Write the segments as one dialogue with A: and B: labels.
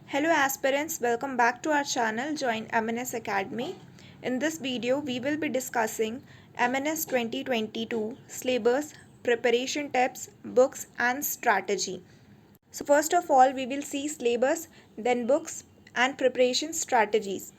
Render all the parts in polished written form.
A: Hello aspirants, welcome back to our channel Join MNS Academy. In this video, we will be discussing MNS 2022 syllabus, preparation tips, books and strategy. So first of all, we will see syllabus, then books and preparation strategies.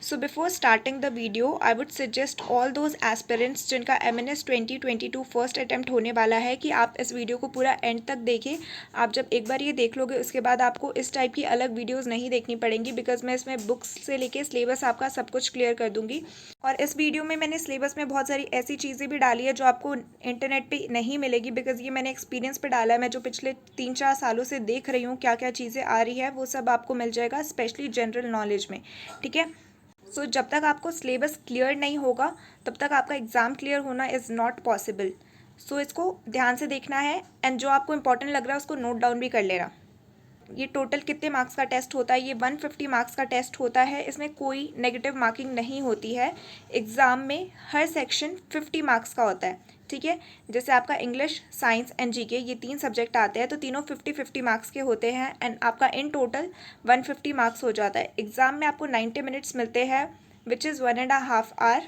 A: So before starting the video, I would suggest all those aspirants जिनका MNS 2022 first attempt होने वाला है कि आप इस video को पूरा and तक देखें। आप जब एक बार ये देख लोगे उसके बाद आपको इस टाइप की अलग वीडियोस नहीं देखनी पड़ेंगी, बिकॉज मैं इसमें बुक्स से लेके सिलेबस आपका सब कुछ क्लियर कर दूंगी। और इस वीडियो में मैंने सिलेबस में बहुत सारी ऐसी चीज़ें भी डाली है जो आपको इंटरनेट पर नहीं मिलेगी, बिकॉज ये मैंने एक्सपीरियंस पे डाला है। मैं जो पिछले 3-4 सालों से देख रही हूँ क्या क्या चीज़ें आ रही है वो सब आपको मिल जाएगा, स्पेशली जनरल नॉलेज में। ठीक है, सो जब तक आपको सिलेबस क्लियर नहीं होगा तब तक आपका एग्ज़ाम क्लियर होना इज़ नॉट पॉसिबल। सो इसको ध्यान से देखना है एंड जो आपको इंपॉर्टेंट लग रहा है उसको नोट डाउन भी कर लेना। ये टोटल कितने मार्क्स का टेस्ट होता है? ये 150 मार्क्स का टेस्ट होता है। इसमें कोई नेगेटिव मार्किंग नहीं होती है। एग्ज़ाम में हर सेक्शन 50 मार्क्स का होता है। ठीक है, जैसे आपका इंग्लिश, साइंस एंड जीके ये 3 सब्जेक्ट आते हैं तो तीनों 50-50 मार्क्स के होते हैं एंड आपका इन टोटल 150 मार्क्स हो जाता है। एग्ज़ाम में आपको 90 मिनट्स मिलते हैं विच इज़ 1.5 आवर।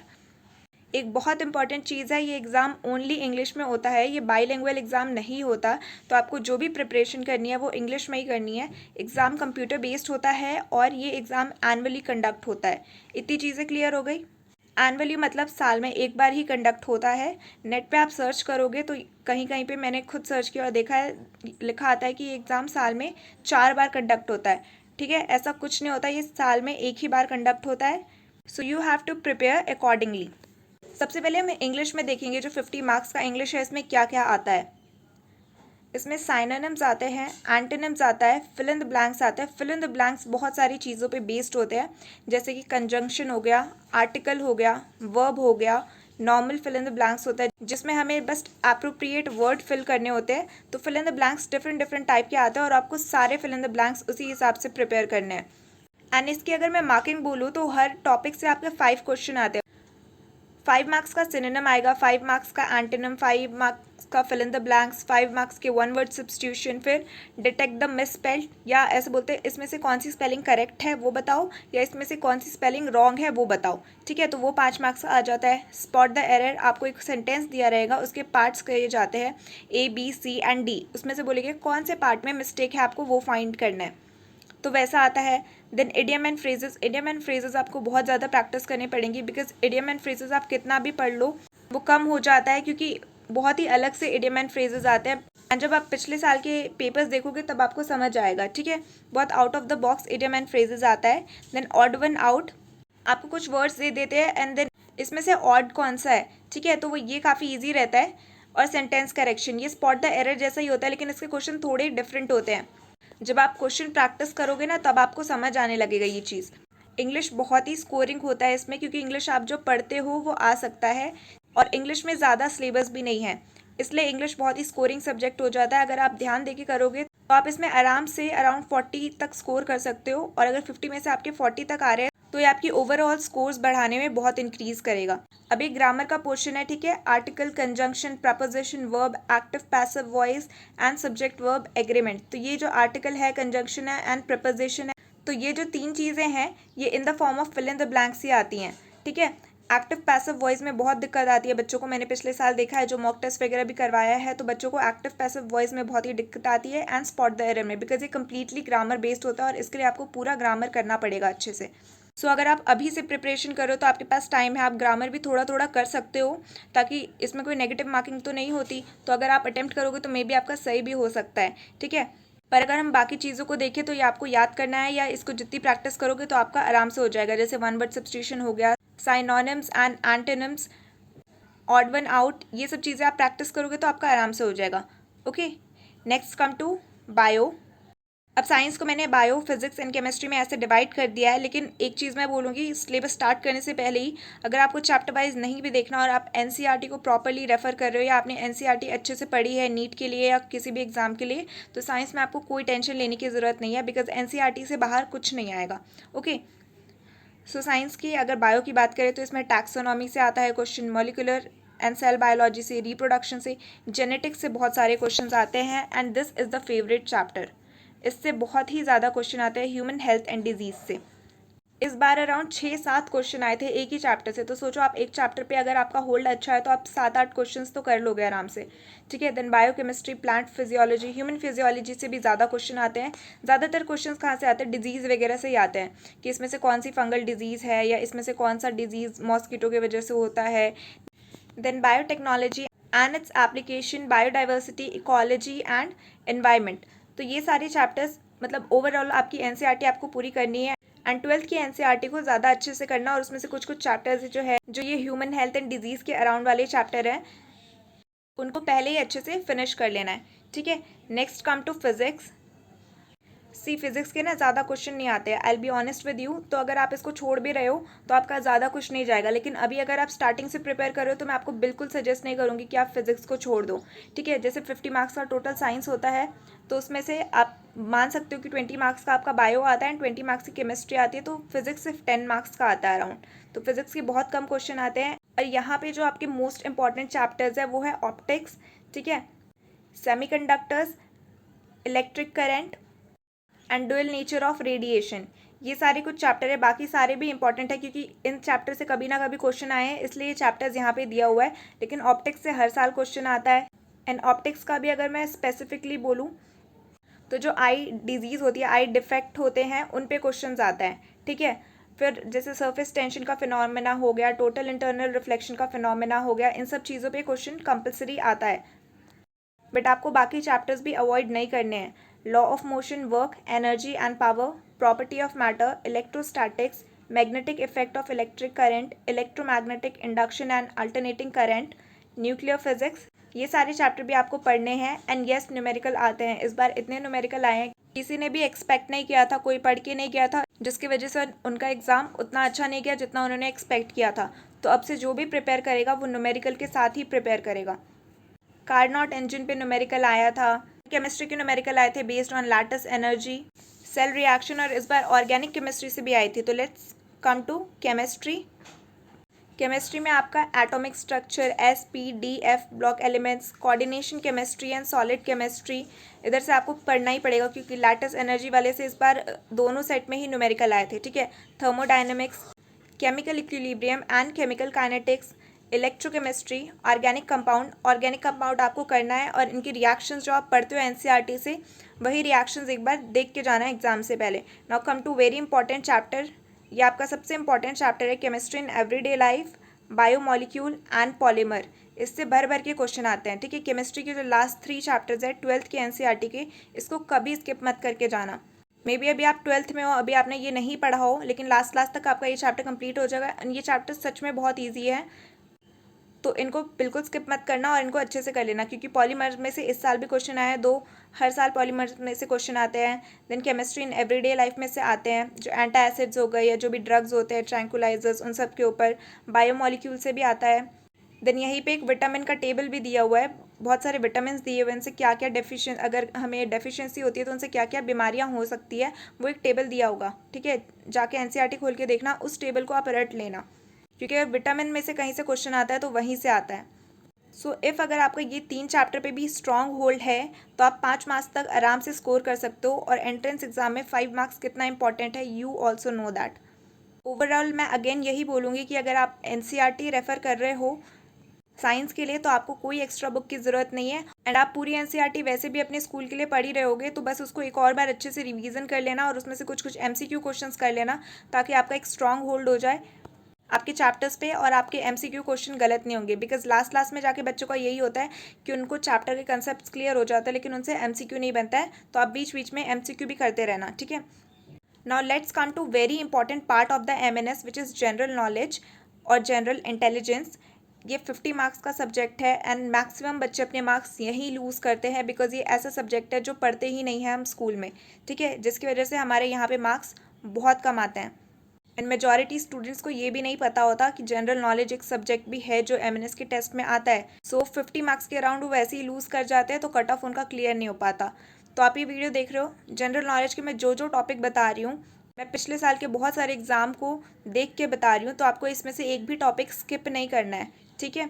A: एक बहुत इंपॉर्टेंट चीज़ है, ये एग्ज़ाम ओनली इंग्लिश में होता है, ये बाईलिंगुअल एग्ज़ाम नहीं होता। तो आपको जो भी प्रिपरेशन करनी है वो इंग्लिश में ही करनी है। एग्ज़ाम कंप्यूटर बेस्ड होता है और ये एग्ज़ाम एनुअली कंडक्ट होता है। इतनी चीज़ें क्लियर हो गई? एनुअली मतलब साल में एक बार ही कंडक्ट होता है। नेट पे आप सर्च करोगे तो कहीं कहीं पे मैंने खुद सर्च किया और देखा है, लिखा आता है कि ये एग्ज़ाम साल में 4 बार कंडक्ट होता है। ठीक है, ऐसा कुछ नहीं होता, ये साल में एक ही बार कंडक्ट होता है। So you have to prepare accordingly. सबसे पहले हम इंग्लिश में देखेंगे जो 50 मार्क्स का इंग्लिश है, इसमें क्या क्या आता है। इसमें साइनोनिम्स आते हैं, एंटोनिम्स आता है, फिल इन द ब्लैंक्स आता है। फिल इन द ब्लैंक्स बहुत सारी चीज़ों पे बेस्ड होते हैं, जैसे कि कंजंक्शन हो गया, आर्टिकल हो गया, वर्ब हो गया। Normal fill in the blanks होता है जिसमें हमें बस अप्रोप्रिएट वर्ड फिल करने होते हैं। तो fill in the blanks different different type के आते हैं और आपको सारे फिल इन द ब्लैंक्स उसी हिसाब से प्रिपेयर करने हैं। एंड इसकी अगर मैं मार्किंग बोलूँ तो हर टॉपिक से आपके 5 क्वेश्चन आते हैं। 5 मार्क्स का सिनोनिम आएगा, 5 मार्क्स का एंटोनिम, 5 मार्क्स का fill in the blanks, 5 marks के 1 वर्ड सब्स्टिट्यूशन, फिर डिटेक्ट द मिस स्पेल्ड, या ऐसे बोलते हैं इसमें से कौन सी स्पेलिंग करेक्ट है वो बताओ, या इसमें से कौन सी स्पेलिंग रॉन्ग है वो बताओ। ठीक है, तो वो 5 मार्क्स का आ जाता है। स्पॉट द एरर, आपको एक सेंटेंस दिया रहेगा, उसके पार्ट्स कहे जाते हैं A B C and D, उसमें से बोलेंगे कौन से पार्ट में मिस्टेक है, आपको वो फाइंड करना है, तो वैसा आता है। Then idiom and phrases, idiom and phrases आपको बहुत ज़्यादा प्रैक्टिस करनी पड़ेंगी, बिकॉज इडियम एंड फ्रेजेस आप कितना भी पढ़ लो वो कम हो जाता है, क्योंकि बहुत ही अलग से इडियम एंड फ्रेजेस आते हैं। एंड जब आप पिछले साल के पेपर्स देखोगे तब आपको समझ आएगा। ठीक है, बहुत out of the box idiom and phrases आता है। देन ऑड वन आउट, आपको कुछ वर्ड्स दे देते हैं एंड देन इसमें से ऑड कौन सा है। ठीक है, तो वो ये काफ़ी ईजी रहता है। और सेंटेंस करेक्शन, ये स्पॉट द एरर जैसा ही होता है, लेकिन इसके क्वेश्चन थोड़े डिफरेंट होते हैं। जब आप क्वेश्चन प्रैक्टिस करोगे ना तब आपको समझ आने लगेगा ये चीज़। इंग्लिश बहुत ही स्कोरिंग होता है इसमें, क्योंकि इंग्लिश आप जो पढ़ते हो वो आ सकता है और इंग्लिश में ज़्यादा सिलेबस भी नहीं है, इसलिए इंग्लिश बहुत ही स्कोरिंग सब्जेक्ट हो जाता है। अगर आप ध्यान देके करोगे तो आप इसमें आराम से अराउंड 40 तक स्कोर कर सकते हो, और अगर 50 में से आपके 40 तक आ रहे हैं तो ये आपकी ओवरऑल स्कोर्स बढ़ाने में बहुत इंक्रीज करेगा। अब एक ग्रामर का पोर्शन है। ठीक है, article, conjunction, preposition, verb, active passive voice and subject verb agreement. तो ये जो आर्टिकल है, कंजंक्शन है एंड प्रपोजिशन है, तो ये जो 3 चीज़ें हैं ये in the form of fill in the blanks ही आती हैं। ठीक है, एक्टिव पैसिव वॉइस में बहुत दिक्कत आती है बच्चों को, मैंने पिछले साल देखा है जो मॉक टेस्ट वगैरह भी करवाया है, तो बच्चों को एक्टिव पैसिव वॉइस में बहुत ही दिक्कत आती है एंड स्पॉट द एरर में, बिकॉज ये कंप्लीटली ग्रामर बेस्ड होता है और इसके लिए आपको पूरा ग्रामर करना पड़ेगा अच्छे से। सो अगर आप अभी से प्रिपरेशन करो तो आपके पास टाइम है, आप ग्रामर भी थोड़ा थोड़ा कर सकते हो, ताकि इसमें कोई नेगेटिव मार्किंग तो नहीं होती। तो अगर आप अटेम्प्ट करोगे तो मे बी आपका सही भी हो सकता है। ठीक है, पर अगर हम बाकी चीज़ों को देखें तो ये आपको याद करना है, या इसको जितनी प्रैक्टिस करोगे तो आपका आराम से हो जाएगा। जैसे 1 वर्ड सब्स्टिट्यूशन हो गया, synonyms and antonyms, odd one out, ये सब चीज़ें आप प्रैक्टिस करोगे तो आपका आराम से हो जाएगा। Okay, next come to bio. अब साइंस को मैंने बायो, फिजिक्स एंड केमिस्ट्री में ऐसे डिवाइड कर दिया है, लेकिन एक चीज़ मैं बोलूँगी, सिलेबस स्टार्ट करने से पहले ही अगर आपको चैप्टर वाइज नहीं भी देखना और आप एनसीईआरटी को प्रॉपरली रेफर कर रहे हो, या आपने एनसीईआरटी अच्छे से पढ़ी है नीट के लिए या किसी भी एग्जाम के लिए, तो साइंस में आपको कोई टेंशन लेने की ज़रूरत नहीं है, बिकॉज एनसीईआरटी से बाहर कुछ नहीं आएगा। ओके, सो साइंस की अगर बायो की बात करें तो इसमें टैक्सोनॉमी से आता है question, molecular and cell biology से, रिप्रोडक्शन से, जेनेटिक्स से बहुत सारे क्वेश्चन आते हैं and this is the favourite chapter. इससे बहुत ही ज़्यादा क्वेश्चन आते हैं ह्यूमन हेल्थ एंड डिजीज़ से। इस बार अराउंड 6-7 क्वेश्चन आए थे एक ही चैप्टर से, तो सोचो आप एक चैप्टर पे अगर आपका होल्ड अच्छा है तो आप 7-8 क्वेश्चंस तो कर लोगे आराम से, ठीक है। Then biochemistry, plant physiology, human physiology से भी ज़्यादा क्वेश्चन आते हैं। ज़्यादातर क्वेश्चंस कहाँ से आते हैं, डिजीज़ वगैरह से ही आते हैं कि इसमें से कौन सी फंगल डिजीज़ है या इसमें से कौन सा डिजीज़ मॉस्किटो की वजह से होता है। Then biotechnology and its application, biodiversity, ecology and environment. तो ये सारे चैप्टर्स मतलब ओवरऑल आपकी एनसीईआरटी आपको पूरी करनी है एंड 12th की एनसीईआरटी को ज़्यादा अच्छे से करना, और उसमें से कुछ कुछ चैप्टर्स जो है जो ये ह्यूमन हेल्थ एंड डिजीज़ के अराउंड वाले चैप्टर हैं उनको पहले ही अच्छे से फिनिश कर लेना है, ठीक है। Next come to physics. Physics के ना ज़्यादा क्वेश्चन नहीं आते हैं, I be honest with you. तो अगर आप इसको छोड़ भी रहे हो तो आपका ज़्यादा कुछ नहीं जाएगा, लेकिन अभी अगर आप स्टार्टिंग से प्रिपेयर कर रहे हो तो मैं आपको बिल्कुल सजेस्ट नहीं करूँगी कि आप फिजिक्स को छोड़ दो, ठीक है। जैसे 50 मार्क्स का टोटल साइंस होता है, तो उसमें से आप मान सकते हो कि 20 मार्क्स का आपका बायो आता है एंड 20 मार्क्स की केमिस्ट्री आती है, तो फिजिक्स सिर्फ 10 मार्क्स का आता है अराउंड। तो फिजिक्स के बहुत कम क्वेश्चन आते हैं। और यहाँ पे जो आपके मोस्ट इंपॉर्टेंट चैप्टर्स है वो है ऑप्टिक्स, ठीक है, semiconductors, electric current and dual nature of radiation. ये सारे कुछ चैप्टर है, बाकी सारे भी इंपॉर्टेंट है क्योंकि इन चैप्टर से कभी ना कभी क्वेश्चन आए हैं, इसलिए ये चैप्टर्स यहाँ पे दिया हुआ है। लेकिन ऑप्टिक्स से हर साल क्वेश्चन आता है एंड ऑप्टिक्स का भी अगर मैं स्पेसिफिकली बोलूँ तो जो आई डिजीज़ होती है, आई डिफेक्ट होते हैं, उन पे क्वेश्चन आता है, ठीक है। फिर जैसे सरफेस टेंशन का फिनोमेना हो गया, टोटल इंटरनल रिफ्लेक्शन का फिनोमेना हो गया, इन सब चीज़ों पे क्वेश्चन कंपलसरी आता है, बट आपको बाकी चैप्टर्स भी अवॉइड नहीं करने हैं। Law of motion, work, energy and power, property of matter, electrostatics, magnetic effect of electric current, electromagnetic induction and alternating current, nuclear physics, ये सारे चैप्टर भी आपको पढ़ने हैं। एंड यस, न्यूमेरिकल आते हैं, इस बार इतने न्यूमेरिकल आए हैं किसी ने भी एक्सपेक्ट नहीं किया था, कोई पढ़ के नहीं गया था, जिसकी वजह से उनका एग्ज़ाम उतना अच्छा नहीं गया जितना उन्होंने एक्सपेक्ट किया था। तो अब से जो भी प्रिपेयर करेगा वो न्यूमेरिकल के साथ ही प्रिपेयर करेगा। कार्नोट इंजन पे न्यूमेरिकल आया था, केमिस्ट्री के न्यूमेरिकल आए थे based on lattice energy, cell reaction, और इस बार ऑर्गेनिक केमिस्ट्री से भी आई थी। तो let's come to chemistry. Chemistry में आपका atomic structure, SPDF, block elements, coordination chemistry and solid chemistry, इधर से आपको पढ़ना ही पड़ेगा क्योंकि लैटिस एनर्जी वाले से इस बार दोनों सेट में ही न्यूमेरिकल आए थे, ठीक है। Thermodynamics, chemical equilibrium and chemical kinetics, electrochemistry, organic compound आपको करना है, और इनकी रिएक्शंस जो आप पढ़ते हो एनसीईआरटी से, वही रिएक्शंस एक बार देख के जाना है एग्जाम से पहले। Now come to very important chapter. ये आपका सबसे इंपॉर्टेंट चैप्टर है, chemistry in everyday life, biomolecule and polymer. इससे भर भर के क्वेश्चन आते हैं, ठीक है। केमिस्ट्री के जो लास्ट 3 चैप्टर्स है 12th के एनसीईआरटी के, इसको कभी स्किप मत करके जाना। मे बी अभी आप 12th में हो, अभी आपने ये नहीं पढ़ा हो, लेकिन लास्ट तक आपका ये चैप्टर कंप्लीट हो जाएगा। ये चैप्टर सच में बहुत ईजी है, तो इनको बिल्कुल स्किप मत करना और इनको अच्छे से कर लेना, क्योंकि पॉलीमर में से इस साल भी क्वेश्चन आए हैं 2, हर साल पॉलीमर में से क्वेश्चन आते हैं। Then chemistry in everyday life में से आते हैं, जो एंटी एसिड्स हो गए या जो भी ड्रग्स होते हैं, ट्रैंकुलाइजर्स, उन सब के ऊपर। बायोमोलिक्यूल से भी आता है। देन यहीं पे एक विटामिन का टेबल भी दिया हुआ है, बहुत सारे विटामिन दिए हुए हैं, इनसे क्या क्या अगर हमें डेफिशिएंसी होती है तो उनसे क्या क्या बीमारियां हो सकती है, वो एक टेबल दिया होगा, ठीक है। जाके एनसीईआरटी खोल के देखना, उस टेबल को आप रट लेना, क्योंकि अगर विटामिन में से कहीं से क्वेश्चन आता है तो वहीं से आता है। सो इफ़ अगर आपका ये 3 चैप्टर पे भी स्ट्रॉन्ग होल्ड है तो आप 5 मार्क्स तक आराम से स्कोर कर सकते हो, और एंट्रेंस एग्जाम में 5 मार्क्स कितना इंपॉर्टेंट है, you also know that. Overall मैं अगेन यही बोलूँगी कि अगर आप एनसीईआरटी रेफ़र कर रहे हो साइंस के लिए तो आपको कोई एक्स्ट्रा बुक की ज़रूरत नहीं है, एंड आप पूरी एनसीईआरटी वैसे भी अपने स्कूल के लिए पढ़ ही रहे होगे, तो बस उसको एक और बार अच्छे से रिवीजन कर लेना और उसमें से कुछ कुछ एमसीक्यू क्वेश्चंस कर लेना, ताकि आपका एक स्ट्रॉन्ग होल्ड हो जाए आपके चैप्टर्स पे और आपके एमसीक्यू क्वेश्चन गलत नहीं होंगे। बिकॉज लास्ट में जाके बच्चों का यही होता है कि उनको चैप्टर के कंसेप्ट क्लियर हो जाता है, लेकिन उनसे एमसीक्यू नहीं बनता है, तो आप बीच बीच में एमसीक्यू भी करते रहना, ठीक है। Now let's come to very important part of the MNS, which is general knowledge और जनरल इंटेलिजेंस। ये 50 मार्क्स का सब्जेक्ट है एंड मैक्सिमम बच्चे अपने मार्क्स यहीं लूज़ करते हैं, बिकॉज ये ऐसा सब्जेक्ट है जो पढ़ते ही नहीं हैं हम स्कूल में, ठीक है, जिसकी वजह से हमारे यहाँ पे मार्क्स बहुत कम आते हैं। एंड मेजॉरिटी स्टूडेंट्स को ये भी नहीं पता होता कि जनरल नॉलेज एक सब्जेक्ट भी है जो एमएनएस के टेस्ट में आता है। सो 50 मार्क्स के अराउंड वो वैसे ही लूज़ कर जाते हैं, तो कट ऑफ उनका क्लियर नहीं हो पाता। तो आप ये वीडियो देख रहे हो, जनरल नॉलेज के मैं जो जो टॉपिक बता रही हूँ, मैं पिछले साल के बहुत सारे एग्जाम को देख के बता रही हूँ, तो आपको इसमें से एक भी टॉपिक स्किप नहीं करना है, ठीक है।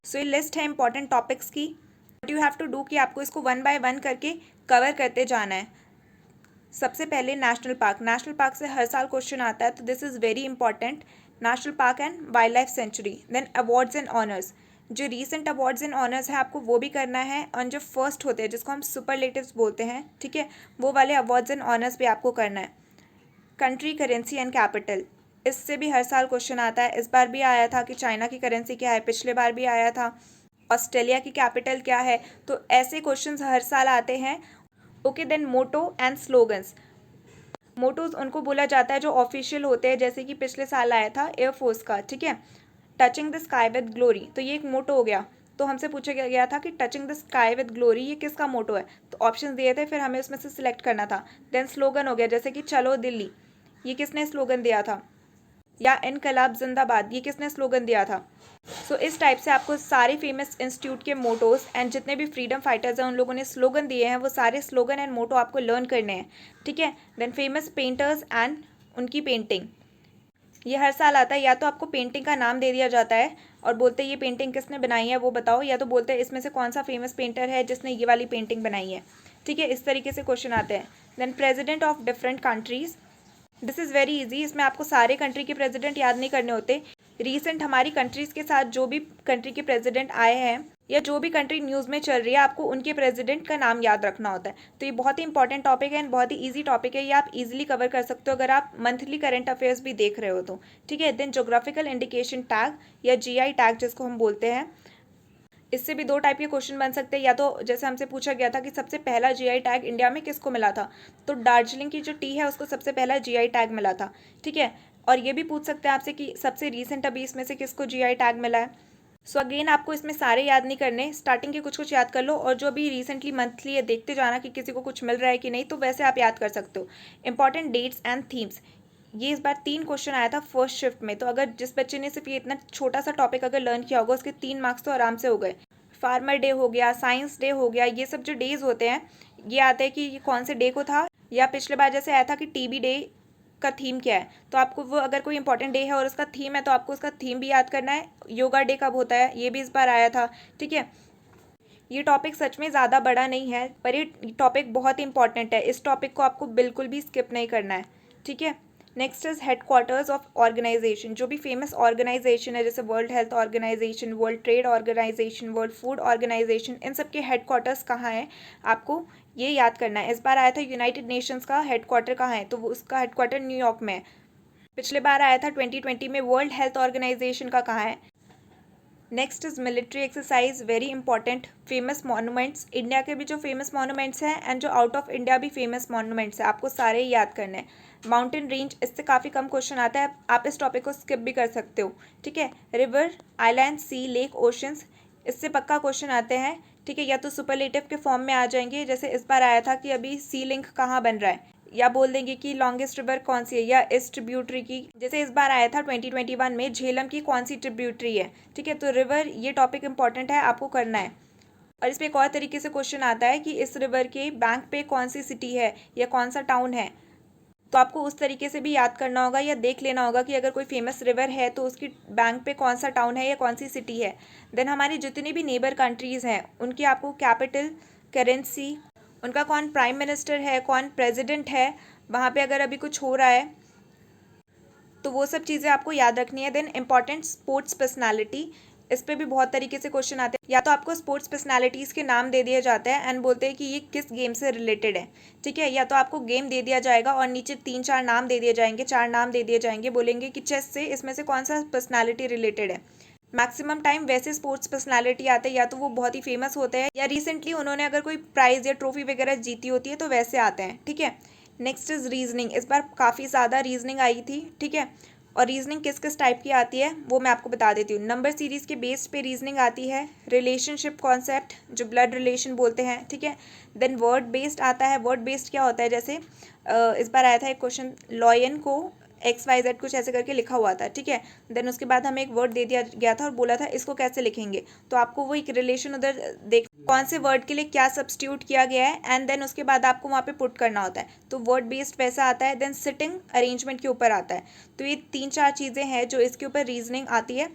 A: सो ये लिस्ट है इंपॉर्टेंट टॉपिक्स की। What you have to do कि आपको इसको 1 बाय 1 करके कवर करते जाना है। सबसे पहले नेशनल पार्क से हर साल क्वेश्चन आता है, तो this is very important. National park and wild life sanctuary. Then awards and honours, जो रीसेंट अवार्ड्स एंड ऑनर्स हैं आपको वो भी करना है, और जो फर्स्ट होते हैं जिसको हम सुपरलेटिव्स बोलते हैं, ठीक है, वो वाले अवार्ड्स एंड ऑनर्स भी आपको करना है। कंट्री, करेंसी एंड कैपिटल, इससे भी हर साल क्वेश्चन आता है। इस बार भी आया था कि चाइना की करेंसी क्या है, पिछले बार भी आया था ऑस्ट्रेलिया की कैपिटल क्या है, तो ऐसे क्वेश्चंस हर साल आते हैं। Okay, then motto and slogans. Mottos उनको बोला जाता है जो ऑफिशियल होते हैं, जैसे कि पिछले साल आया था एयरफोर्स का, ठीक है, touching the sky with glory, तो ये एक मोटो हो गया। तो हमसे पूछा गया था कि touching the sky with glory ये किसका मोटो है, तो ऑप्शन दिए थे, फिर हमें उसमें से सिलेक्ट करना था। देन स्लोगन हो गया, जैसे कि चलो दिल्ली, ये किसने स्लोगन दिया था, या इनकलाब जिंदाबाद, ये किसने स्लोगन दिया था। सो इस टाइप से आपको सारे फेमस इंस्टीट्यूट के मोटोज एंड जितने भी फ्रीडम फाइटर्स हैं उन लोगों ने स्लोगन दिए हैं, वो सारे स्लोगन एंड मोटो आपको लर्न करने हैं, ठीक है। देन फेमस पेंटर्स एंड उनकी पेंटिंग, ये हर साल आता है। या तो आपको पेंटिंग का नाम दे दिया जाता है और बोलते हैं ये पेंटिंग किसने बनाई है वो बताओ, या तो बोलते हैं इसमें से कौन सा फेमस पेंटर है जिसने ये वाली पेंटिंग बनाई है, ठीक है, इस तरीके से क्वेश्चन आते हैं। Then president of different countries, this is very easy, इसमें आपको सारे कंट्री के प्रेसिडेंट याद नहीं करने होते। रीसेंट हमारी कंट्रीज़ के साथ जो भी कंट्री के प्रेसिडेंट आए हैं या जो भी कंट्री न्यूज़ में चल रही है, आपको उनके प्रेसिडेंट का नाम याद रखना होता है। तो ये बहुत ही इंपॉर्टेंट टॉपिक है एंड बहुत ही ईजी टॉपिक है, ये आप इजीली कवर कर सकते हो अगर आप मंथली करंट अफेयर्स भी देख रहे हो तो, ठीक है। देन जोग्राफिकल इंडिकेशन टैग या GI टैग जिसको हम बोलते हैं, इससे भी दो टाइप के क्वेश्चन बन सकते हैं। या तो जैसे हमसे पूछा गया था कि सबसे पहला GI टैग इंडिया में किसको मिला था, तो दार्जिलिंग की जो टी है उसको सबसे पहला GI टैग मिला था, ठीक है। और ये भी पूछ सकते हैं आपसे कि सबसे रीसेंट अभी इसमें से किसको GI टैग मिला है। सो अगेन आपको इसमें सारे याद नहीं करने, स्टार्टिंग के कुछ कुछ याद कर लो, और जो भी रिसेंटली मंथली है देखते जाना कि किसी को कुछ मिल रहा है कि नहीं, तो वैसे आप याद कर सकते हो। इंपॉर्टेंट डेट्स एंड थीम्स, ये इस बार 3 क्वेश्चन आया था फर्स्ट शिफ्ट में, तो अगर जिस बच्चे ने सिर्फ ये इतना छोटा सा टॉपिक अगर लर्न किया होगा उसके 3 मार्क्स तो आराम से हो गए। फार्मर डे हो गया, साइंस डे हो गया, ये सब जो डेज होते हैं ये आते हैं कि ये कौन से डे को था, या पिछले बार जैसे आया था कि TB डे का थीम क्या है, तो आपको वो अगर कोई इंपॉर्टेंट डे है और उसका थीम है तो आपको उसका थीम भी याद करना है। योगा डे कब होता है ये भी इस बार आया था, ठीक है। ये टॉपिक सच में ज़्यादा बड़ा नहीं है पर ये टॉपिक बहुत इंपॉर्टेंट है, इस टॉपिक को आपको बिल्कुल भी स्किप नहीं करना है, ठीक है। Next is headquarters of organisation, जो भी फेमस ऑर्गेनाइजेशन है जैसे world health organisation, world trade organisation, world food organisation, इन सब के हेडक्वार्टर्स कहाँ हैं आपको ये याद करना है। इस बार आया था यूनाइटेड नेशंस का हेडक्वार्टर कहाँ है, तो वो उसका हेडक्वार्टर न्यूयॉर्क में है। पिछले बार आया था 2020 में वर्ल्ड हेल्थ ऑर्गेनाइजेशन का कहाँ है। Next is military exercise, very important. Famous monuments, India के भी जो फेमस मॉन्यूमेंट्स हैं एंड जो आउट ऑफ इंडिया भी फेमस मॉन्यूमेंट्स हैं आपको सारे ही याद करने हैं। माउंटेन रेंज, इससे काफ़ी कम क्वेश्चन आता है, आप इस टॉपिक को स्किप भी कर सकते हो, ठीक है। रिवर, आइलैंड, सी, लेक, ओशंस, इससे पक्का क्वेश्चन आते हैं, ठीक है, या तो सुपरलेटिव के फॉर्म में आ जाएंगे, जैसे इस बार आया था कि अभी सी लिंक कहाँ बन रहा है, या बोल देंगे कि लॉन्गेस्ट रिवर कौन सी है, या इस ट्रिब्यूटरी की, जैसे इस बार आया था 2021 में झेलम की कौन सी ट्रिब्यूटरी है, ठीक है। तो रिवर ये टॉपिक इंपॉर्टेंट है, आपको करना है। और इस पर एक और तरीके से क्वेश्चन आता है कि इस रिवर के बैंक पे कौन सी सिटी है या कौन सा टाउन है, तो आपको उस तरीके से भी याद करना होगा या देख लेना होगा कि अगर कोई फेमस रिवर है तो उसकी बैंक पे कौन सा टाउन है या कौन सी सिटी है। देन हमारी जितनी भी नेबर कंट्रीज़ हैं उनकी आपको कैपिटल, करेंसी, उनका कौन प्राइम मिनिस्टर है, कौन प्रेसिडेंट है, वहाँ पे अगर अभी कुछ हो रहा है तो वो सब चीज़ें आपको याद रखनी है। देन इंपॉर्टेंट स्पोर्ट्स पर्सनालिटी, इस पे भी बहुत तरीके से क्वेश्चन आते हैं, या तो आपको स्पोर्ट्स पर्सनालिटीज़ के नाम दे दिए जाते हैं एंड बोलते हैं कि ये किस गेम से रिलेटेड है, ठीक है, या तो आपको गेम दे दिया जाएगा और नीचे 3-4 नाम दे दिए जाएंगे, 4 नाम दे दिए जाएंगे, बोलेंगे कि चेस से इसमें से कौन सा पर्सनालिटी रिलेटेड है। मैक्सिमम टाइम वैसे स्पोर्ट्स पर्सनालिटी आते हैं या तो वो बहुत ही फेमस होते हैं या रिसेंटली उन्होंने अगर कोई प्राइज़ या ट्रॉफी वगैरह जीती होती है तो वैसे आते हैं, ठीक है। नेक्स्ट इज़ रीजनिंग, इस बार काफ़ी ज़्यादा रीजनिंग आई थी, ठीक है। और रीजनिंग किस किस टाइप की आती है वो मैं आपको बता देती हूँ। नंबर सीरीज़ के बेस पे रीजनिंग आती है, रिलेशनशिप कॉन्सेप्ट जो ब्लड रिलेशन बोलते हैं, ठीक है। देन वर्ड बेस्ड आता है, वर्ड बेस्ड क्या होता है, जैसे इस बार आया था एक क्वेश्चन, लॉयन को XYZ कुछ ऐसे करके लिखा हुआ था, ठीक है। देन उसके बाद हमें एक वर्ड दे दिया गया था और बोला था इसको कैसे लिखेंगे, तो आपको वो एक रिलेशन उधर देख कौन से वर्ड के लिए क्या सब्स्टिट्यूट किया गया है एंड देन उसके बाद आपको वहाँ पे पुट करना होता है, तो वर्ड बेस्ड वैसा आता है। देन सिटिंग अरेंजमेंट के ऊपर आता है, तो ये 3-4 चीज़ें हैं जो इसके ऊपर रीजनिंग आती है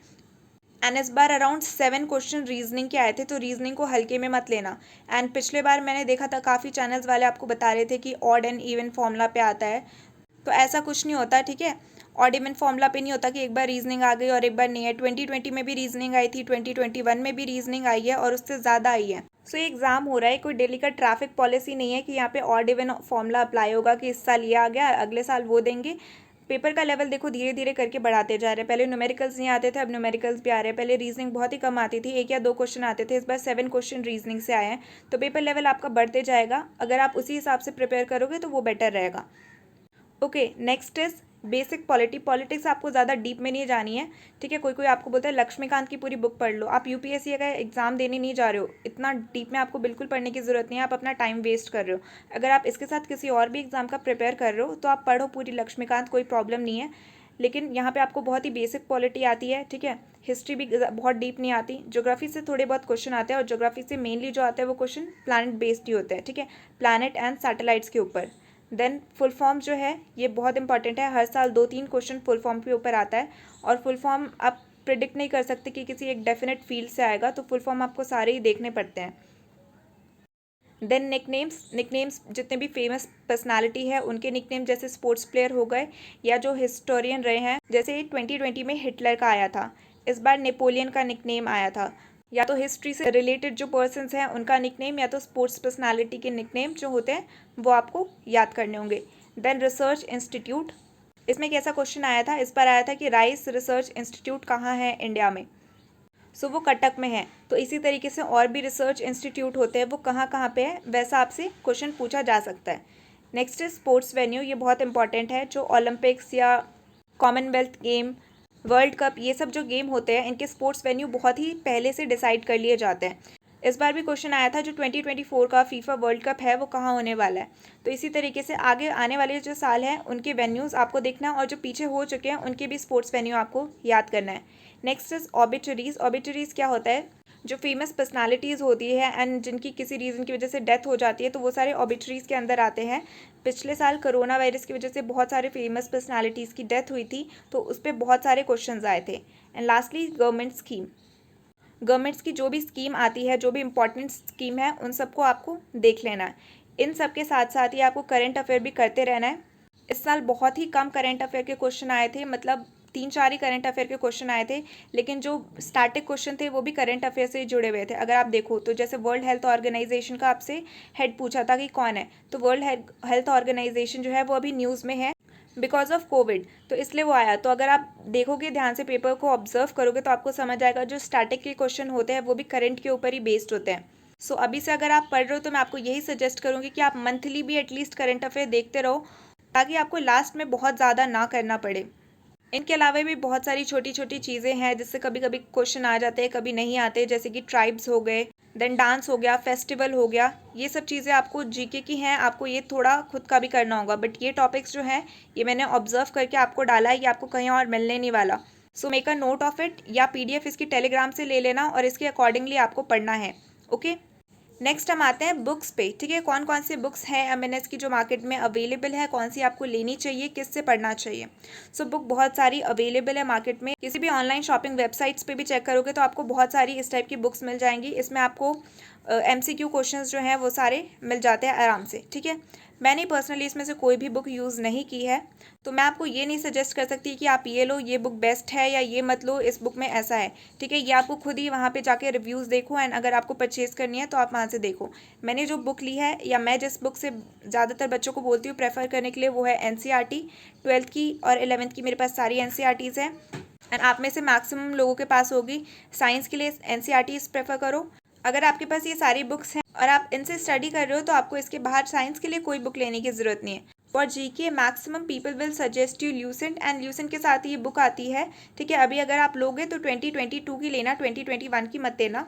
A: एंड इस बार अराउंड 7 क्वेश्चन रीजनिंग के आए थे, तो रीजनिंग को हल्के में मत लेना। एंड पिछले बार मैंने देखा था काफ़ी चैनल्स वाले आपको बता रहे थे कि ऑड एंड इवन फॉर्मूला पे आता है, तो ऐसा कुछ नहीं होता, ठीक है। ऑड इवन फॉर्मूला पे नहीं होता कि एक बार रीजनिंग आ गई और एक बार नहीं है। 2020 में भी रीजनिंग आई थी, 2021 में भी रीजनिंग आई है और उससे ज़्यादा आई है। सो ये एग्जाम हो रहा है, कोई डेली का ट्रैफिक पॉलिसी नहीं है कि यहाँ पे ऑड इवन फॉर्मूला अप्लाई होगा कि इस साल ये आ गया अगले साल वो देंगे। पेपर का लेवल देखो धीरे धीरे करके बढ़ाते जा रहे हैं। पहले न्यूमेरिकल्स नहीं आते थे, अब न्यूमेरिकल्स भी आ रहे हैं। पहले रीजनिंग बहुत ही कम आती थी, 1 या 2 क्वेश्चन आते थे, इस बार 7 क्वेश्चन रीजनिंग से आए हैं। तो पेपर लेवल आपका बढ़ते जाएगा, अगर आप उसी हिसाब से प्रिपेयर करोगे तो वो बेटर रहेगा। Okay, next is basic politics आपको ज़्यादा डीप में नहीं जानी है, ठीक है। कोई कोई आपको बोलता है लक्ष्मीकांत की पूरी बुक पढ़ लो, आप यूपीएससी का एग्जाम देने नहीं जा रहे हो, इतना डीप में आपको बिल्कुल पढ़ने की ज़रूरत नहीं है, आप अपना टाइम वेस्ट कर रहे हो। अगर आप इसके साथ किसी और भी एग्जाम का प्रिपेयर कर रहे हो तो आप पढ़ो पूरी लक्ष्मीकांत, कोई प्रॉब्लम नहीं है। लेकिन यहाँ पे आपको बहुत ही बेसिक पॉलिटी आती है, ठीक है। हिस्ट्री भी बहुत डीप नहीं आती, ज्योग्राफी से थोड़े बहुत क्वेश्चन आते हैं और ज्योग्राफी से मेनली जो आता है वो क्वेश्चन प्लानट बेस्ड ही होते हैं, ठीक है, प्लानट एंड सैटेलाइट्स के ऊपर। देन फुल फॉर्म जो है ये बहुत इंपॉर्टेंट है, हर साल 2-3 क्वेश्चन फुल फॉर्म के ऊपर आता है और फुल फॉर्म आप प्रिडिक्ट नहीं कर सकते कि किसी एक डेफिनेट फील्ड से आएगा, तो फुल फॉर्म आपको सारे ही देखने पड़ते हैं। देन निकनेम्स जितने भी फेमस पर्सनालिटी है उनके निकनेम, जैसे स्पोर्ट्स प्लेयर हो गए या जो हिस्टोरियन रहे हैं, जैसे 2020 में हिटलर का आया था, इस बार नेपोलियन का निकनेम आया था। या तो हिस्ट्री से रिलेटेड जो पर्सन्स हैं उनका निकनेम या तो स्पोर्ट्स पर्सनालिटी के निकनेम जो होते हैं वो आपको याद करने होंगे। देन रिसर्च इंस्टीट्यूट, इसमें एक ऐसा क्वेश्चन आया था, इस बार आया था कि राइस रिसर्च इंस्टीट्यूट कहाँ है इंडिया में, सो वो कटक में है। तो इसी तरीके से और भी रिसर्च इंस्टीट्यूट होते हैं, वो कहाँ कहाँ पे है वैसा आपसे क्वेश्चन पूछा जा सकता है। नेक्स्ट है स्पोर्ट्स वेन्यू, ये बहुत इंपॉर्टेंट है, जो ओलंपिक्स या कॉमनवेल्थ गेम, वर्ल्ड कप, ये सब जो गेम होते हैं इनके स्पोर्ट्स वेन्यू बहुत ही पहले से डिसाइड कर लिए जाते हैं। इस बार भी क्वेश्चन आया था जो 2024 का फीफा वर्ल्ड कप है वो कहाँ होने वाला है, तो इसी तरीके से आगे आने वाले जो साल हैं उनके वेन्यूज़ आपको देखना है और जो पीछे हो चुके हैं उनके भी स्पोर्ट्स वेन्यू आपको याद करना है। Next is obituaries. ऑबिचुरीज क्या होता है, जो फेमस पर्सनालिटीज़ होती है एंड जिनकी किसी रीज़न की वजह से डेथ हो जाती है तो वो सारे ऑबिचुरीज के अंदर आते हैं। पिछले साल कोरोना वायरस की वजह से बहुत सारे फेमस पर्सनालिटीज़ की डेथ हुई थी, तो उस पर बहुत सारे क्वेश्चन आए थे। And lastly government scheme, governments की जो भी स्कीम आती है, जो भी इंपॉर्टेंट स्कीम है उन सबको आपको देख लेना है। इन सब के साथ साथ ही आपको करंट अफेयर भी करते रहना है। इस साल बहुत ही कम करंट अफेयर के क्वेश्चन आए थे, मतलब 3-4 ही करंट अफेयर के क्वेश्चन आए थे, लेकिन जो स्टैटिक क्वेश्चन थे वो भी करंट अफेयर से जुड़े हुए थे। अगर आप देखो तो जैसे वर्ल्ड हेल्थ ऑर्गेनाइजेशन का आपसे हेड पूछा था कि कौन है, तो वर्ल्ड हेल्थ ऑर्गेनाइजेशन जो है वो अभी न्यूज़ में है बिकॉज ऑफ कोविड, तो इसलिए वो आया। तो अगर आप देखोगे ध्यान से पेपर को ऑब्जर्व करोगे तो आपको समझ आएगा जो स्टैटिक के क्वेश्चन होते हैं वो भी करंट के ऊपर ही बेस्ड होते हैं। सो अभी से अगर आप पढ़ रहे हो तो मैं आपको यही सजेस्ट करूँगी कि आप मंथली भी एटलीस्ट करंट अफेयर देखते रहो, ताकि आपको लास्ट में बहुत ज़्यादा ना करना पड़े। इनके अलावा भी बहुत सारी छोटी छोटी चीज़ें हैं जिससे कभी कभी क्वेश्चन आ जाते हैं, कभी नहीं आते, जैसे कि ट्राइब्स हो गए, देन डांस हो गया, फेस्टिवल हो गया, ये सब चीज़ें आपको जीके की हैं, आपको ये थोड़ा खुद का भी करना होगा। बट ये टॉपिक्स जो हैं ये मैंने ऑब्जर्व करके आपको डाला है, ये आपको कहीं और मिलने नहीं वाला। So make a note of it, या पीडीएफ इसकी टेलीग्राम से ले लेना और इसके अकॉर्डिंगली आपको पढ़ना है। ओके, नेक्स्ट हम आते हैं बुक्स पे, ठीक है। कौन कौन सी बुक्स हैं एमएनएस की जो मार्केट में अवेलेबल है, कौन सी आपको लेनी चाहिए, किससे पढ़ना चाहिए। सो बुक बहुत सारी अवेलेबल है मार्केट में, किसी भी ऑनलाइन शॉपिंग वेबसाइट्स पे भी चेक करोगे तो आपको बहुत सारी इस टाइप की बुक्स मिल जाएंगी। इसमें आपको एमसीक्यू क्वेश्चंस जो हैं वो सारे मिल जाते हैं आराम से, ठीक है। मैंने पर्सनली इसमें से कोई भी बुक यूज़ नहीं की है, तो मैं आपको ये नहीं सजेस्ट कर सकती कि आप ये लो, ये बुक बेस्ट है, या ये मत लो, इस बुक में ऐसा है, ठीक है। ये आपको खुद ही वहाँ पे जाके रिव्यूज़ देखो एंड अगर आपको परचेज़ करनी है तो आप वहाँ से देखो। मैंने जो बुक ली है या मैं जिस बुक से ज़्यादातर बच्चों को बोलती हूँ प्रेफर करने के लिए वो है एनसीईआरटी। 12th की और 11th की मेरे पास सारी एनसीईआरटीज़ हैं एंड आप में से मैक्सिमम लोगों के पास होगी। साइंस के लिए एनसीईआरटीज़ प्रेफर करो। अगर आपके पास ये सारी बुक्स हैं और आप इनसे स्टडी कर रहे हो तो आपको इसके बाहर साइंस के लिए कोई बुक लेने की ज़रूरत नहीं है। For GK maximum people will suggest you Lucent, and Lucent के साथ ये बुक आती है, ठीक है। अभी अगर आप लोगे तो 2022 की लेना, 2021 की मत लेना।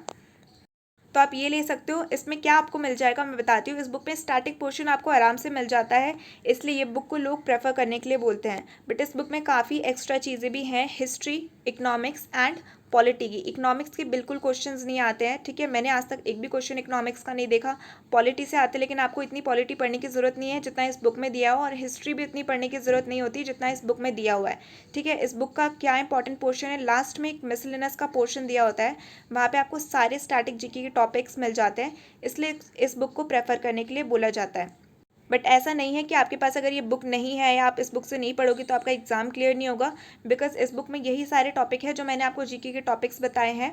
A: तो आप ये ले सकते हो। इसमें क्या आपको मिल जाएगा मैं बताती हूँ। इस बुक में स्टैटिक पोर्शन आपको आराम से मिल जाता है, इसलिए ये बुक को लोग प्रेफर करने के लिए बोलते हैं। बट इस बुक में काफ़ी एक्स्ट्रा चीज़ें भी हैं, हिस्ट्री, इकोनॉमिक्स एंड पॉलिटी की। इकोनॉमिक्स के बिल्कुल क्वेश्चंस नहीं आते हैं, ठीक है। मैंने आज तक एक भी क्वेश्चन इकोनॉमिक्स का नहीं देखा। पॉलिटी से आते, लेकिन आपको इतनी पॉलिटी पढ़ने की ज़रूरत नहीं है जितना इस बुक में दिया हो, और हिस्ट्री भी इतनी पढ़ने की ज़रूरत नहीं होती जितना इस बुक में दिया हुआ है, ठीक है। इस बुक का क्या इंपॉर्टेंट पोर्शन है, लास्ट में एक मिसलेनियस का पोर्शन दिया होता है, वहाँ पर आपको सारे स्टैटिक जीके के टॉपिक्स मिल जाते हैं, इसलिए इस बुक को प्रेफर करने के लिए बोला जाता है। बट ऐसा नहीं है कि आपके पास अगर ये बुक नहीं है या आप इस बुक से नहीं पढ़ोगे तो आपका एग्जाम क्लियर नहीं होगा, बिकॉज इस बुक में यही सारे टॉपिक है जो मैंने आपको जीके के टॉपिक्स बताए हैं,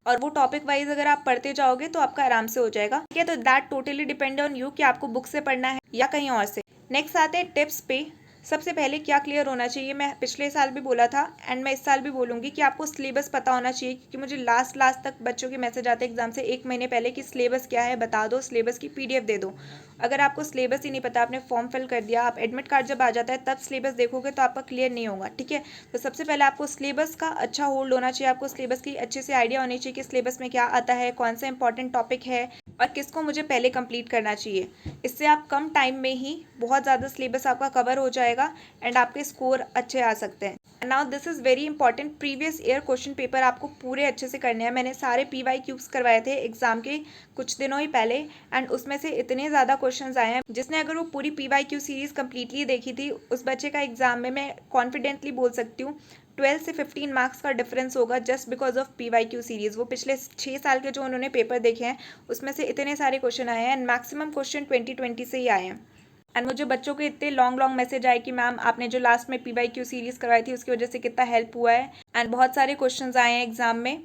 A: और वो टॉपिक वाइज अगर आप पढ़ते जाओगे तो आपका आराम से हो जाएगा, ठीक है। तो that totally depend on you कि आपको बुक से पढ़ना है या कहीं और से। नेक्स्ट आते हैं टिप्स पे। सबसे पहले क्या क्लियर होना चाहिए, मैं पिछले साल भी बोला था एंड मैं इस साल भी बोलूँगी कि आपको सिलेबस पता होना चाहिए, क्योंकि मुझे लास्ट तक बच्चों के मैसेज आते हैं एग्जाम से 1 महीने पहले कि सिलेबस क्या है बता दो, सिलेबस की PDF दे दो। अगर आपको सिलेबस ही नहीं पता, आपने फॉर्म फिल कर दिया, आप एडमिट कार्ड जब आ जाता है तब सिलेबस देखोगे तो आपका क्लियर नहीं होगा, ठीक है। तो सबसे पहले आपको सिलेबस का अच्छा होल्ड होना चाहिए, आपको सिलेबस की अच्छे से आइडिया होनी चाहिए कि सिलेबस में क्या आता है, कौन सा इंपॉर्टेंट टॉपिक है और किसको मुझे पहले कंप्लीट करना चाहिए। इससे आप कम टाइम में ही बहुत ज़्यादा सिलेबस आपका कवर हो जाएगा एंड आपके स्कोर अच्छे आ सकते हैं। Now this is very important, previous year question paper आपको पूरे अच्छे से करने हैं। मैंने सारे PYQs करवाए थे एग्जाम के कुछ दिनों ही पहले, एंड उसमें से इतने ज़्यादा क्वेश्चंस आए हैं, जिसने अगर वो पूरी PYQ सीरीज़ कम्प्लीटली देखी थी, उस बच्चे का एग्जाम में मैं कॉन्फिडेंटली बोल सकती हूँ 12 से 15 मार्क्स का डिफरेंस होगा, just because of PYQ series. वो पिछले 6 साल के जो उन्होंने पेपर देखे हैं उसमें से इतने सारे क्वेश्चन आए हैं, एंड मैक्सिमम क्वेश्चन 2020 से ही आए हैं। एंड मुझे बच्चों के इतने लॉन्ग मैसेज आए कि मैम आपने जो लास्ट में PYQ सीरीज़ करवाई थी उसकी वजह से कितना हेल्प हुआ है, एंड बहुत सारे क्वेश्चंस आए हैं एग्जाम में।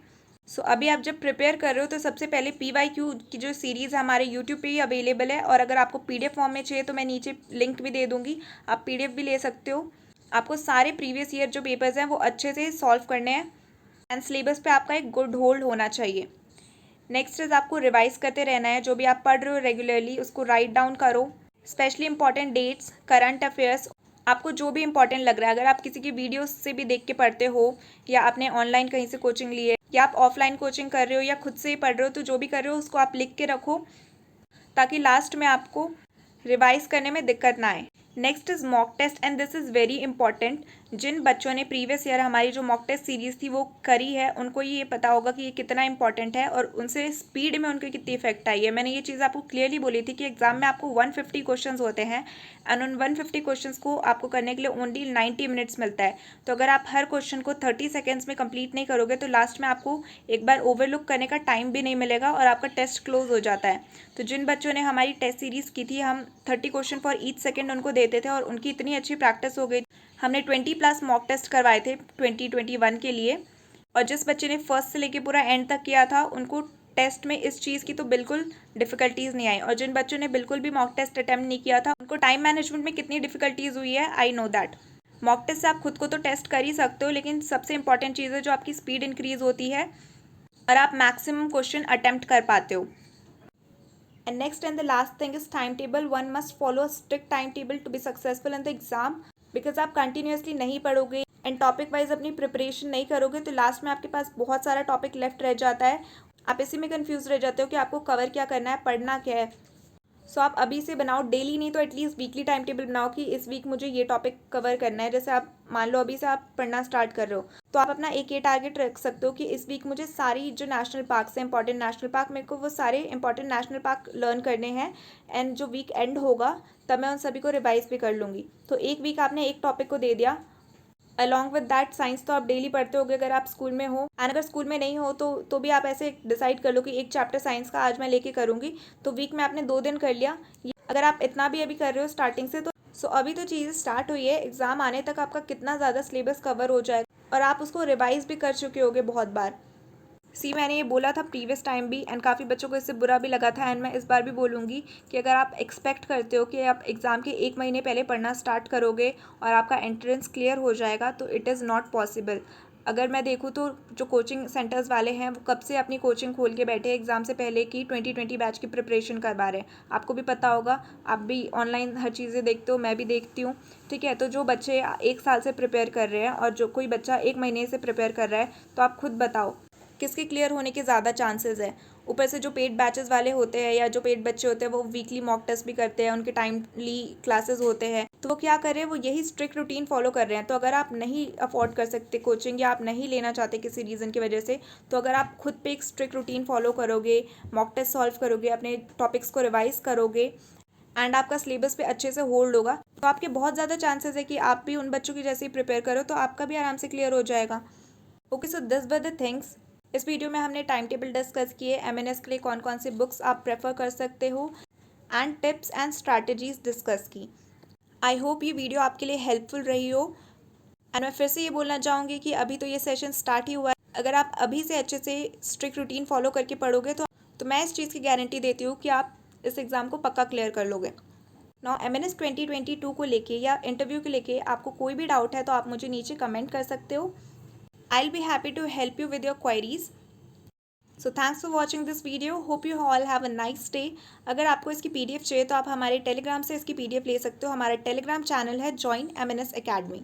A: सो अभी आप जब प्रिपेयर कर रहे हो तो सबसे पहले PYQ की जो सीरीज़ हमारे यूट्यूब पे ही अवेलेबल है, और अगर आपको PDF फॉर्म में चाहिए तो मैं नीचे लिंक भी दे दूँगी, आप PDF भी ले सकते हो। आपको सारे प्रीवियस ईयर जो पेपर्स हैं वो अच्छे से सॉल्व करने हैं, एंड सिलेबस पे आपका एक गुड होल्ड होना चाहिए। नेक्स्ट इज आपको रिवाइज करते रहना है, जो भी आप पढ़ रहे हो रेगुलरली उसको राइट डाउन करो, specially important dates, current affairs, आपको जो भी इंपॉर्टेंट लग रहा है। अगर आप किसी की वीडियो से भी देख के पढ़ते हो, या आपने ऑनलाइन कहीं से कोचिंग ली है, या आप ऑफलाइन कोचिंग कर रहे हो, या खुद से ही पढ़ रहे हो, तो जो भी कर रहे हो उसको आप लिख के रखो, ताकि लास्ट में आपको रिवाइज करने में दिक्कत ना आए। Next is mock test, and this is very important. जिन बच्चों ने प्रीवियस ईयर हमारी जो मॉक टेस्ट सीरीज़ थी वो करी है, उनको ये पता होगा कि ये कितना इंपॉर्टेंट है और उनसे स्पीड में उनकी कितनी इफेक्ट आई है। मैंने ये चीज़ आपको क्लियरली बोली थी कि एग्जाम में आपको 150 क्वेश्चंस होते हैं, एंड उन 150 क्वेश्चंस को आपको करने के लिए ओनली 90 मिनट्स मिलता है। तो अगर आप हर क्वेश्चन को 30 सेकेंड्स में कंप्लीट नहीं करोगे तो लास्ट में आपको एक बार ओवरलुक करने का टाइम भी नहीं मिलेगा और आपका टेस्ट क्लोज हो जाता है। तो जिन बच्चों ने हमारी टेस्ट सीरीज़ की थी, हम 30 क्वेश्चन फॉर ईच सेकेंड उनको देते थे, और उनकी इतनी अच्छी प्रैक्टिस हो गई। हमने 20+ मॉक टेस्ट करवाए थे 2021 के लिए, और जिस बच्चे ने फर्स्ट से लेके पूरा एंड तक किया था उनको टेस्ट में इस चीज़ की तो बिल्कुल डिफ़िकल्टीज़ नहीं आई, और जिन बच्चों ने बिल्कुल भी मॉक टेस्ट अटैम्प्ट नहीं किया था उनको टाइम मैनेजमेंट में कितनी डिफ़िकल्टीज़ हुई है, I know that. Mock test से आप खुद को तो टेस्ट कर ही सकते हो, लेकिन सबसे इंपॉर्टेंट चीज़ है जो आपकी स्पीड इंक्रीज़ होती है और आप मैक्सिमम क्वेश्चन अटैम्प्ट कर पाते हो। And next and the last thing is timetable. One must follow a strict timetable to be successful in the exam, because आप कंटिन्यूसली नहीं पढ़ोगे एंड टॉपिक वाइज अपनी प्रिपरेशन नहीं करोगे तो लास्ट में आपके पास बहुत सारा टॉपिक लेफ्ट रह जाता है। आप इसी में कंफ्यूज रह जाते हो कि आपको कवर क्या करना है, पढ़ना क्या है। सो आप अभी से बनाओ, डेली नहीं तो एटलीस्ट वीकली टाइम टेबल बनाओ कि इस वीक मुझे ये टॉपिक कवर करना है। जैसे आप मान लो अभी से आप पढ़ना स्टार्ट कर रहे हो तो आप अपना एक ये टारगेट रख सकते हो कि इस वीक मुझे सारी जो नेशनल पार्क है, इंपॉर्टेंट नेशनल पार्क, मेरे को वो सारे इंपॉर्टेंट नेशनल पार्क लर्न करने हैं, एंड जो वीक एंड होगा तब मैं उन सभी को रिवाइज भी कर लूँगी। तो एक वीक आपने एक टॉपिक को दे दिया। अलॉन्ग विद दैट साइंस तो आप डेली पढ़ते होगे अगर आप स्कूल में हो, एंड अगर स्कूल में नहीं हो तो भी आप ऐसे डिसाइड कर लो कि एक चैप्टर साइंस का आज मैं लेके करूँगी, तो वीक में आपने 2 दिन कर लिया। अगर आप इतना भी अभी कर रहे हो स्टार्टिंग से तो अभी तो चीज़ स्टार्ट हुई है, एग्ज़ाम आने तक आपका कितना ज़्यादा सिलेबस कवर हो जाएगा और आप उसको रिवाइज भी कर चुके होगे बहुत बार। मैंने ये बोला था प्रीवियस टाइम भी, एंड काफ़ी बच्चों को इससे बुरा भी लगा था, एंड मैं इस बार भी बोलूँगी कि अगर आप एक्सपेक्ट करते हो कि आप एग्ज़ाम के 1 महीने पहले पढ़ना स्टार्ट करोगे और आपका एंट्रेंस क्लियर हो जाएगा, तो इट इज़ नॉट पॉसिबल। अगर मैं देखूँ तो जो कोचिंग सेंटर्स वाले हैं वो कब से अपनी कोचिंग खोल के बैठे एग्ज़ाम से पहले की 2020 बैच की प्रिपरेशन करवा रहे हैं। आपको भी पता होगा, आप भी ऑनलाइन हर चीज़ें देखते हो, मैं भी देखती हूँ, ठीक है। तो जो बच्चे 1 साल से प्रिपेयर कर रहे हैं और जो कोई बच्चा 1 महीने से प्रिपेयर कर रहा है, तो आप खुद बताओ किसके क्लियर होने के ज़्यादा चांसेस है। ऊपर से जो पेड बैचेस वाले होते हैं या जो पेड बच्चे होते हैं वो वीकली मॉक टेस्ट भी करते हैं, उनके टाइमली क्लासेस होते हैं, तो वो क्या कर रहे हैं, वो यही स्ट्रिक्ट रूटीन फॉलो कर रहे हैं। तो अगर आप नहीं अफोर्ड कर सकते कोचिंग या आप नहीं लेना चाहते किसी रीज़न की वजह से, तो अगर आप खुद पे एक स्ट्रिक्ट रूटीन फॉलो करोगे, मॉक टेस्ट सॉल्व करोगे, अपने टॉपिक्स को रिवाइज करोगे एंड आपका सिलेबस पे अच्छे से होल्ड होगा, तो आपके बहुत ज़्यादा चांसेस है कि आप भी उन बच्चों की जैसे ही प्रिपेयर करो तो आपका भी आराम से क्लियर हो जाएगा। Okay, so this were the things. इस वीडियो में हमने टाइम टेबल डिस्कस किए, एमएनएस के लिए कौन कौन सी बुक्स आप प्रेफर कर सकते हो and tips and strategies discuss की। आई होप ये वीडियो आपके लिए हेल्पफुल रही हो। एंड मैं फिर से ये बोलना चाहूँगी कि अभी तो ये सेशन स्टार्ट ही हुआ है, अगर आप अभी से अच्छे से स्ट्रिक्ट रूटीन फॉलो करके पढ़ोगे तो मैं इस चीज़ की गारंटी देती हूँ कि आप इस एग्ज़ाम को पक्का क्लियर कर लोगे। नाउ एमएनएस 2022 को लेके या इंटरव्यू के लेके आपको कोई भी डाउट है तो आप मुझे नीचे कमेंट कर सकते हो। I will be happy to help you with your queries. So thanks for watching this video, hope you all have a nice day. अगर आपको इसकी PDF चाहिए तो आप हमारे टेलीग्राम से इसकी PDF ले सकते हो। हमारा टेलीग्राम चैनल है जॉइन एमएनएस एकेडमी।